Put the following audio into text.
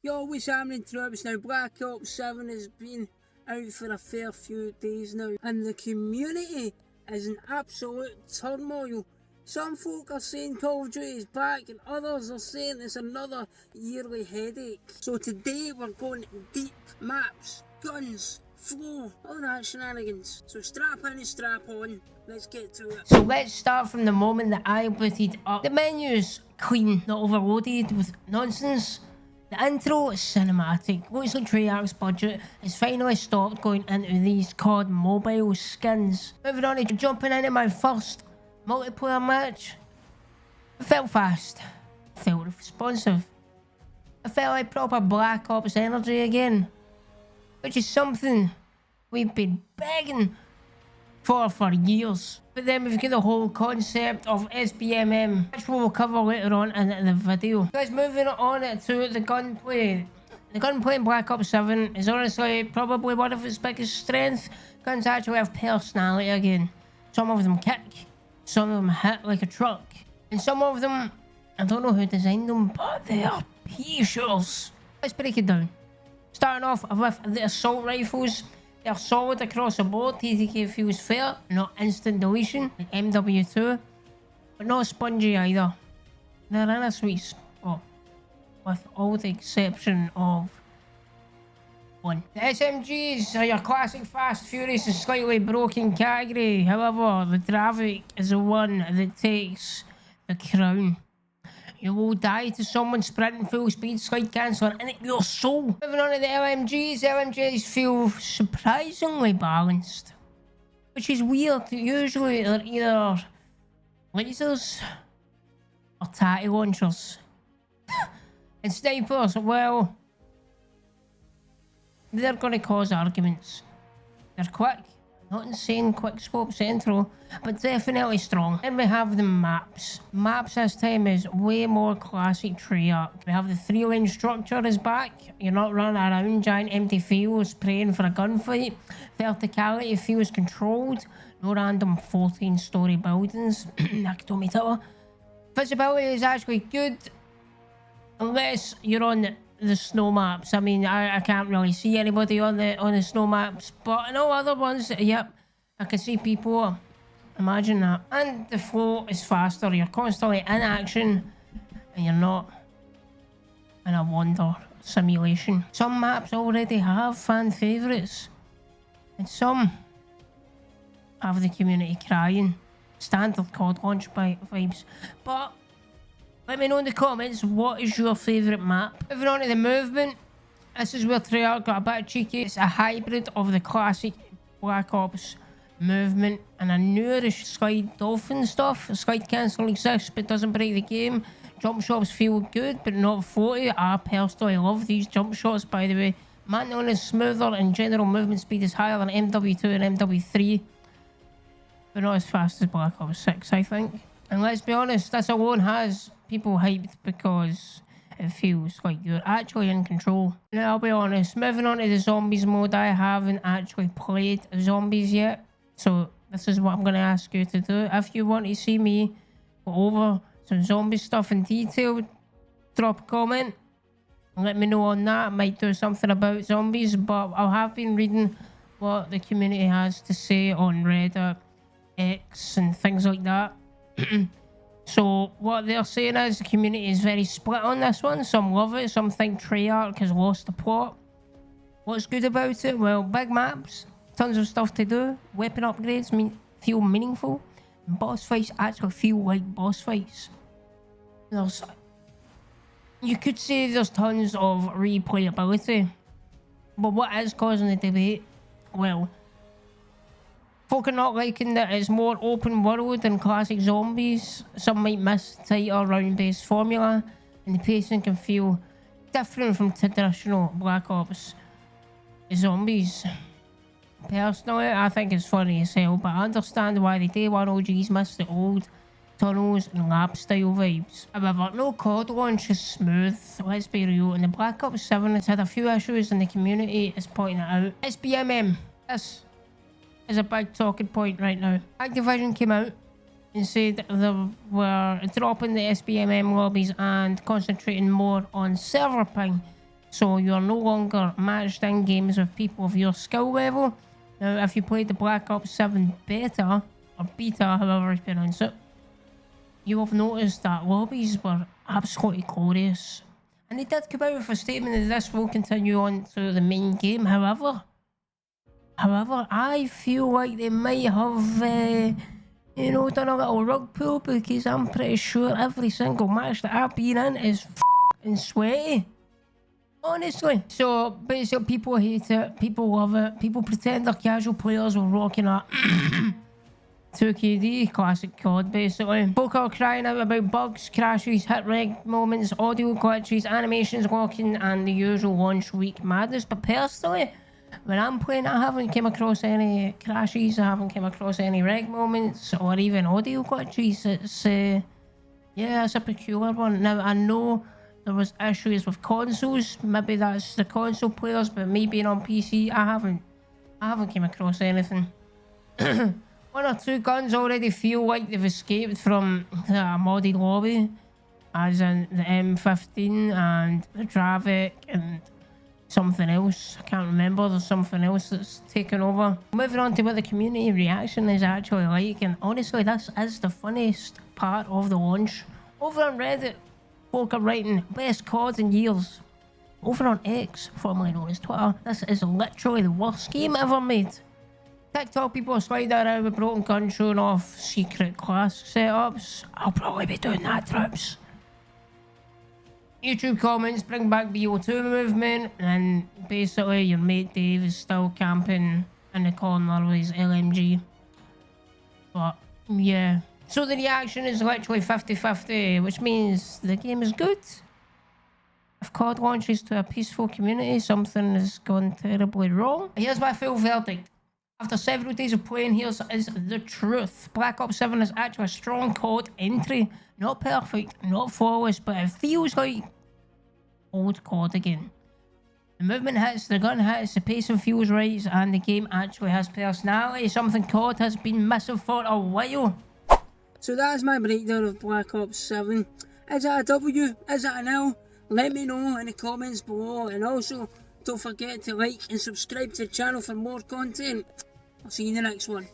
Yo, what's happening troops? Now Black Ops 7 has been out for a fair few days now and the community is in absolute turmoil. Some folk are saying Call of Duty is back and others are saying it's another yearly headache. So today we're going deep, maps, guns, flow, all that shenanigans. So strap in and strap on, let's get to it. So let's start from the moment that I booted up. The menu's clean, not overloaded with nonsense. The intro is cinematic. Looks like Treyarch's budget has finally stopped going into these COD mobile skins. Moving on to jumping into my first multiplayer match. I felt fast. I felt responsive. I felt like proper Black Ops energy again. Which is something we've been begging for years. But then we've got the whole concept of SBMM, which we will cover later on in the video. Guys, moving on to the gunplay. The gunplay in Black Ops 7 is honestly probably one of its biggest strengths. Guns actually have personality again. Some of them kick, some of them hit like a truck, and some of them, I don't know who designed them, but they are pictures. Let's break it down. Starting off with the assault rifles. They're solid across the board. TTK feels fair, not instant deletion like MW2, but not spongy either. They're in a sweet spot, with all the exception of one. The SMGs are your classic fast, furious and slightly broken category. However, the Dravik is the one that takes the crown. You will die to someone sprinting full speed, slide cancelling in your soul. Moving on to the LMGs. LMGs feel surprisingly balanced, which is weird. Usually they're either lasers or tatty launchers. And snipers, well, they're going to cause arguments. They're quick. Not insane quick scope central, but definitely strong. And we have the maps. Maps this time is way more classic Treyarch. We have the 3-lane structure is back. You're not running around giant empty fields praying for a gunfight. Verticality feels controlled. No random 14-story buildings. Visibility is actually good, unless you're on the snow maps. I mean, I can't really see anybody on the snow maps, but in all other ones, yep, I can see people. Imagine that. And the flow is faster. You're constantly in action and you're not in a wander simulation. Some maps already have fan favourites and some have the community crying. Standard COD launch vibes. But let me know in the comments, what is your favourite map? Moving on to the movement. This is where Treyarch got a bit cheeky. It's a hybrid of the classic Black Ops movement and a newish slide dolphin stuff. Slide cancel exists but doesn't break the game. Jump shots feel good but not 40. I personally love these jump shots, by the way. Mantle is smoother and general movement speed is higher than MW2 and MW3. But not as fast as Black Ops 6, I think. And let's be honest, this alone has people hyped because it feels like you're actually in control. Now, I'll be honest, moving on to the zombies mode, I haven't actually played zombies yet. So this is what I'm going to ask you to do. If you want to see me go over some zombie stuff in detail, drop a comment and let me know on that. I might do something about zombies, but I have been reading what the community has to say on Reddit, X and things like that. So what they're saying is the community is very split on this one. Some love it, some think Treyarch has lost the plot. What's good about it? Well, big maps, tons of stuff to do, weapon upgrades feel meaningful, and boss fights actually feel like boss fights. You could say there's tons of replayability, but what is causing the debate? Well, folk are not liking that it's more open world than classic zombies. Some might miss tighter round-based formula, and the pacing can feel different from traditional Black Ops zombies. Personally, I think it's funny as hell, but I understand why the Day 1 OGs miss the old tunnels and lab style vibes. However, no COD launch is smooth, let's be real, and the Black Ops 7 has had a few issues and the community is pointing it out. SBMM. This is a big talking point right now. Activision came out and said they were dropping the SBMM lobbies and concentrating more on server ping So you're no longer matched in games with people of your skill level. Now, if you played the Black Ops 7 beta, or beta, however you pronounce it, you have noticed that lobbies were absolutely glorious. And they did come out with a statement that this will continue on to the main game. However, I feel like they might have, done a little rug pull, because I'm pretty sure every single match that I've been in is f***ing sweaty. Honestly. So, basically, people hate it, people love it, people pretend they're casual players were rocking at 2KD, classic COD, basically. Folk are crying out about bugs, crashes, hit reg moments, audio glitches, animations locking, and the usual launch week madness. But personally, when I'm playing, I haven't came across any crashes, I haven't came across any reg moments, or even audio glitches. It's, yeah, it's a peculiar one. Now, I know there was issues with consoles, maybe that's the console players, but me being on PC, I haven't came across anything. One or two guns already feel like they've escaped from a modded lobby, as in the M15 and the Dravik and something else. I can't remember, there's something else that's taken over. Moving on to what the community reaction is actually like, and honestly this is the funniest part of the launch. Over on Reddit, folk are writing best COD in years. Over on X, formerly known as Twitter, this is literally the worst game ever made. TikTok people are sliding around with broken guns showing off secret class setups. I'll probably be doing that, trips. YouTube comments bring back the O2 movement, and basically your mate Dave is still camping in the corner with his LMG. But yeah. So the reaction is literally 50-50, which means the game is good. If COD launches to a peaceful community, something has gone terribly wrong. Here's my full verdict. After several days of playing, here's the truth. Black Ops 7 is actually a strong COD entry. Not perfect, not flawless, but it feels like old COD again. The movement hits, the gun hits, the pacing feels right, and the game actually has personality, something COD has been missing for a while. So that's my breakdown of Black Ops 7. Is it a W? Is it an L? Let me know in the comments below, and also don't forget to like and subscribe to the channel for more content. I'll see you in the next one.